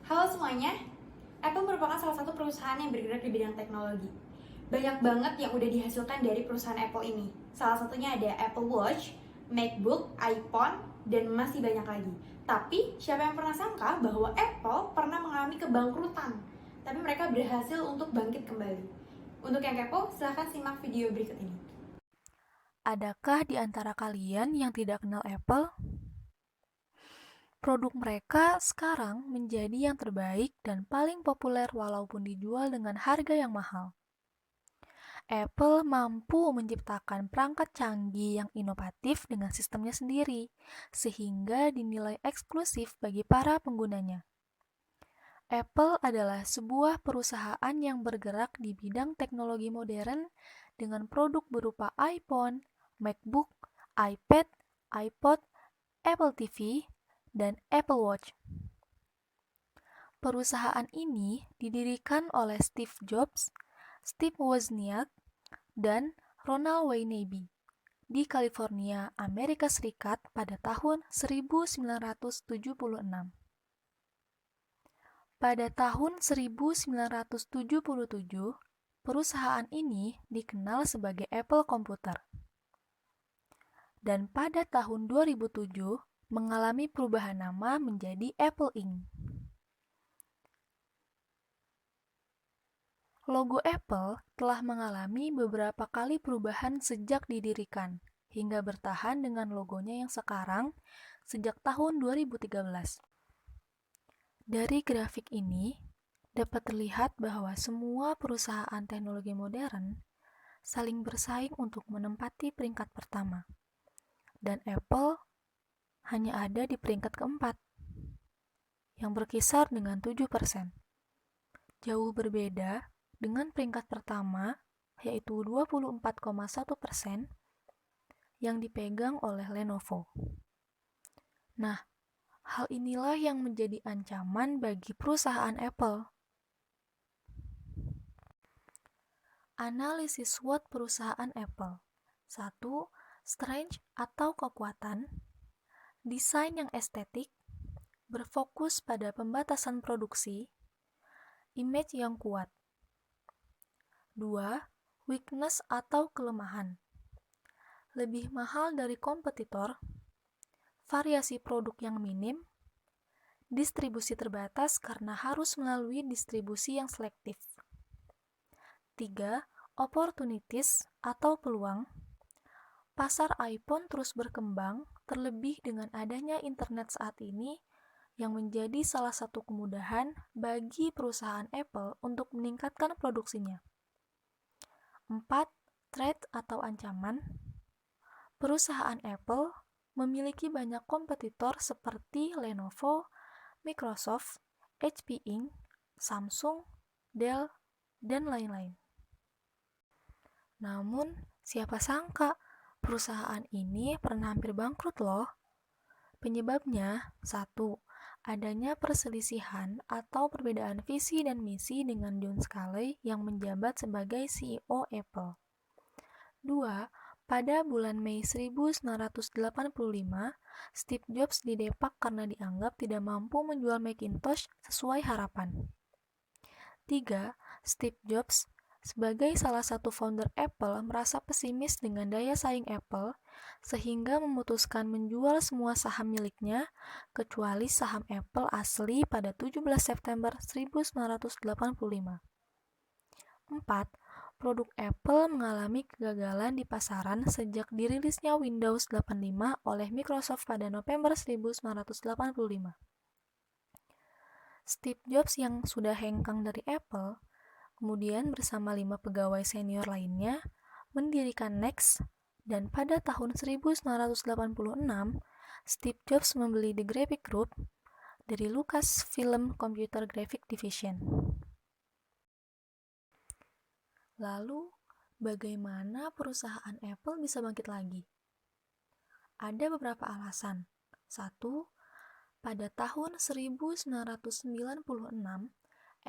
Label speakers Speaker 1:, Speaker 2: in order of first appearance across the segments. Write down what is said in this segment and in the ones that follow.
Speaker 1: Halo semuanya, Apple merupakan salah satu perusahaan yang bergerak di bidang teknologi. Banyak banget yang udah dihasilkan dari perusahaan Apple ini. Salah satunya ada Apple Watch, MacBook, iPhone, dan masih banyak lagi. Tapi, siapa yang pernah sangka bahwa Apple pernah mengalami kebangkrutan, tapi mereka berhasil untuk bangkit kembali. Untuk yang kepo, silahkan simak video berikut ini.
Speaker 2: Adakah di antara kalian yang tidak kenal Apple? Produk mereka sekarang menjadi yang terbaik dan paling populer walaupun dijual dengan harga yang mahal. Apple mampu menciptakan perangkat canggih yang inovatif dengan sistemnya sendiri, sehingga dinilai eksklusif bagi para penggunanya. Apple adalah sebuah perusahaan yang bergerak di bidang teknologi modern dengan produk berupa iPhone, MacBook, iPad, iPod, Apple TV, dan Apple Watch. Perusahaan ini didirikan oleh Steve Jobs, Steve Wozniak, dan Ronald Waynaby di California, Amerika Serikat pada tahun 1976. Pada tahun 1977, perusahaan ini dikenal sebagai Apple Computer. Dan pada tahun 2007 mengalami perubahan nama menjadi Apple Inc. Logo Apple telah mengalami beberapa kali perubahan sejak didirikan, hingga bertahan dengan logonya yang sekarang sejak tahun 2013. Dari grafik ini, dapat terlihat bahwa semua perusahaan teknologi modern saling bersaing untuk menempati peringkat pertama, dan Apple hanya ada di peringkat keempat, yang berkisar dengan 7%. Jauh berbeda dengan peringkat pertama, yaitu 24,1% yang dipegang oleh Lenovo. Nah, hal inilah yang menjadi ancaman bagi perusahaan Apple. Analisis SWOT perusahaan Apple. 1. Strength atau kekuatan. Desain yang estetik, berfokus pada pembatasan produksi. Image yang kuat. 2. Weakness atau kelemahan. Lebih mahal dari kompetitor, variasi produk yang minim, distribusi terbatas karena harus melalui distribusi yang selektif. 3. Opportunities atau peluang. Pasar iPhone terus berkembang, terlebih dengan adanya internet saat ini yang menjadi salah satu kemudahan bagi perusahaan Apple untuk meningkatkan produksinya. 4. Threat atau ancaman. Perusahaan Apple memiliki banyak kompetitor seperti Lenovo, Microsoft, HP Inc., Samsung, Dell, dan lain-lain. Namun, siapa sangka perusahaan ini pernah hampir bangkrut loh. Penyebabnya, 1. Adanya perselisihan atau perbedaan visi dan misi dengan John Sculley yang menjabat sebagai CEO Apple. 2. Pada bulan Mei 1985, Steve Jobs didepak karena dianggap tidak mampu menjual Macintosh sesuai harapan. 3. Steve Jobs sebagai salah satu founder Apple merasa pesimis dengan daya saing Apple sehingga memutuskan menjual semua saham miliknya kecuali saham Apple asli pada 17 September 1985. 4. Produk Apple mengalami kegagalan di pasaran sejak dirilisnya Windows 85 oleh Microsoft pada November 1985. Steve Jobs yang sudah hengkang dari Apple kemudian bersama 5 pegawai senior lainnya mendirikan Next, dan pada tahun 1986, Steve Jobs membeli The Graphic Group dari Lucasfilm Computer Graphic Division. Lalu, bagaimana perusahaan Apple bisa bangkit lagi? Ada beberapa alasan. 1. Pada tahun 1996,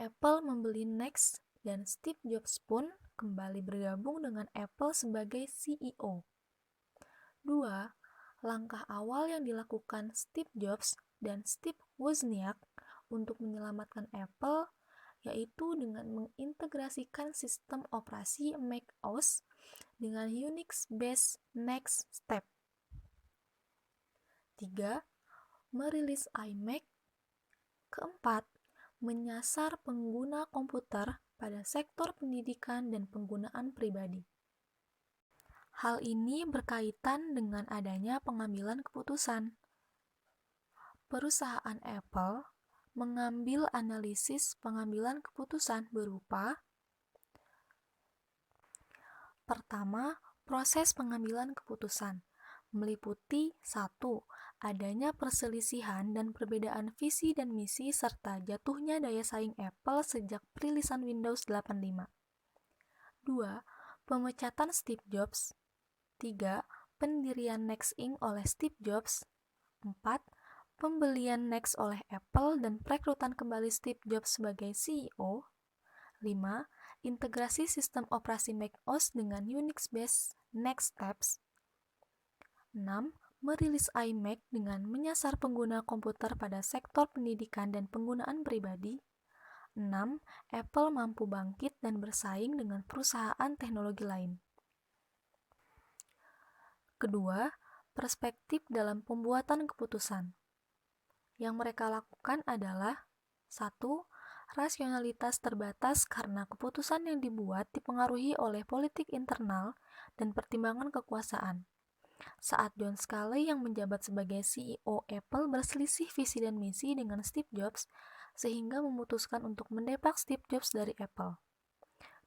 Speaker 2: Apple membeli Next dan Steve Jobs pun kembali bergabung dengan Apple sebagai CEO. 2. Langkah awal yang dilakukan Steve Jobs dan Steve Wozniak untuk menyelamatkan Apple, yaitu dengan mengintegrasikan sistem operasi macOS dengan Unix-based Next Step. 3. Merilis iMac. Keempat, menyasar pengguna komputer pada sektor pendidikan dan penggunaan pribadi. Hal ini berkaitan dengan adanya pengambilan keputusan. Perusahaan Apple mengambil analisis pengambilan keputusan berupa: pertama, proses pengambilan keputusan meliputi 1. Adanya perselisihan dan perbedaan visi dan misi serta jatuhnya daya saing Apple sejak perilisan Windows 85. 2. Pemecatan Steve Jobs. 3. Pendirian Next Inc. oleh Steve Jobs. 4. Pembelian Next oleh Apple dan perekrutan kembali Steve Jobs sebagai CEO. 5. Integrasi sistem operasi macOS dengan Unix-based Next Steps. 6. Merilis iMac dengan menyasar pengguna komputer pada sektor pendidikan dan penggunaan pribadi. 6. Apple mampu bangkit dan bersaing dengan perusahaan teknologi lain. Kedua, perspektif dalam pembuatan keputusan. Yang mereka lakukan adalah: 1. Rasionalitas terbatas karena keputusan yang dibuat dipengaruhi oleh politik internal dan pertimbangan kekuasaan. Saat John Sculley yang menjabat sebagai CEO Apple berselisih visi dan misi dengan Steve Jobs, sehingga memutuskan untuk mendepak Steve Jobs dari Apple.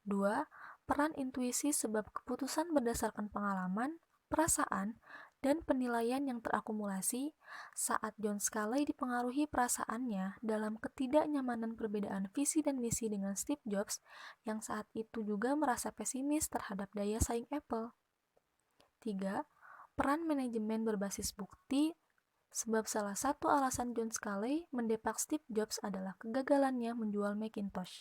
Speaker 2: 2. Peran intuisi sebab keputusan berdasarkan pengalaman, perasaan, dan penilaian yang terakumulasi saat John Sculley dipengaruhi perasaannya dalam ketidaknyamanan perbedaan visi dan misi dengan Steve Jobs yang saat itu juga merasa pesimis terhadap daya saing Apple. 3. Peran manajemen berbasis bukti, sebab salah satu alasan John Sculley mendepak Steve Jobs adalah kegagalannya menjual Macintosh.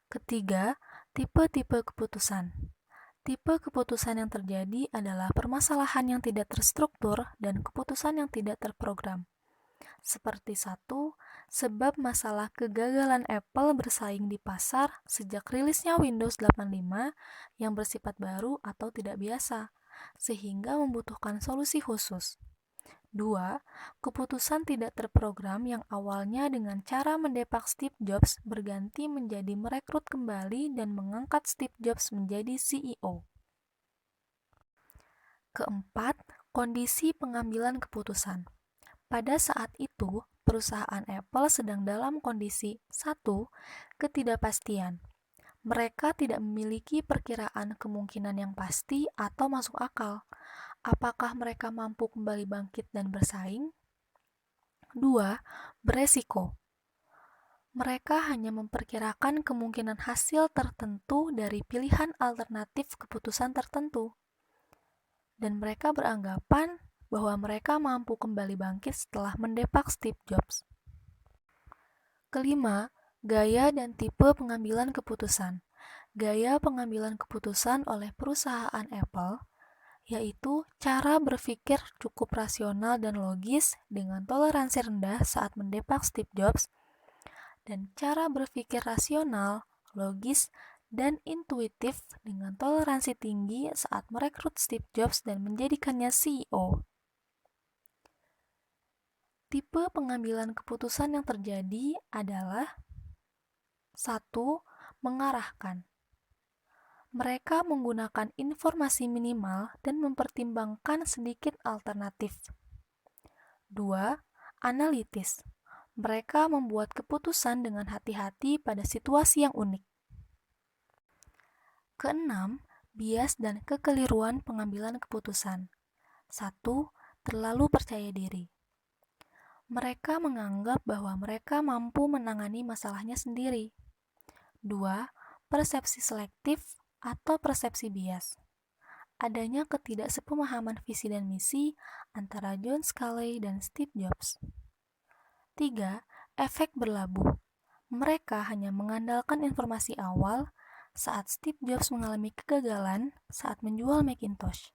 Speaker 2: Ketiga, tipe-tipe keputusan. Tipe keputusan yang terjadi adalah permasalahan yang tidak terstruktur dan keputusan yang tidak terprogram. Seperti 1. Sebab masalah kegagalan Apple bersaing di pasar sejak rilisnya Windows 85 yang bersifat baru atau tidak biasa, sehingga membutuhkan solusi khusus. 2. Keputusan tidak terprogram yang awalnya dengan cara mendepak Steve Jobs berganti menjadi merekrut kembali dan mengangkat Steve Jobs menjadi CEO. Keempat, kondisi pengambilan keputusan. Pada saat itu, perusahaan Apple sedang dalam kondisi 1. Ketidakpastian. Mereka tidak memiliki perkiraan kemungkinan yang pasti atau masuk akal. Apakah mereka mampu kembali bangkit dan bersaing? 2. Beresiko. Mereka hanya memperkirakan kemungkinan hasil tertentu dari pilihan alternatif keputusan tertentu. Dan mereka beranggapan bahwa mereka mampu kembali bangkit setelah mendepak Steve Jobs. Kelima, gaya dan tipe pengambilan keputusan. Gaya pengambilan keputusan oleh perusahaan Apple yaitu cara berpikir cukup rasional dan logis dengan toleransi rendah saat mendepak Steve Jobs, dan cara berpikir rasional, logis, dan intuitif dengan toleransi tinggi saat merekrut Steve Jobs dan menjadikannya CEO. Tipe pengambilan keputusan yang terjadi adalah: 1. Mengarahkan. Mereka menggunakan informasi minimal dan mempertimbangkan sedikit alternatif. 2. Analitis. Mereka membuat keputusan dengan hati-hati pada situasi yang unik. Keenam, bias dan kekeliruan pengambilan keputusan. 1. Terlalu percaya diri. Mereka menganggap bahwa mereka mampu menangani masalahnya sendiri. 2. Persepsi selektif atau persepsi bias. Adanya ketidaksepemahaman visi dan misi antara John Sculley dan Steve Jobs. 3. Efek berlabuh. Mereka hanya mengandalkan informasi awal saat Steve Jobs mengalami kegagalan saat menjual Macintosh.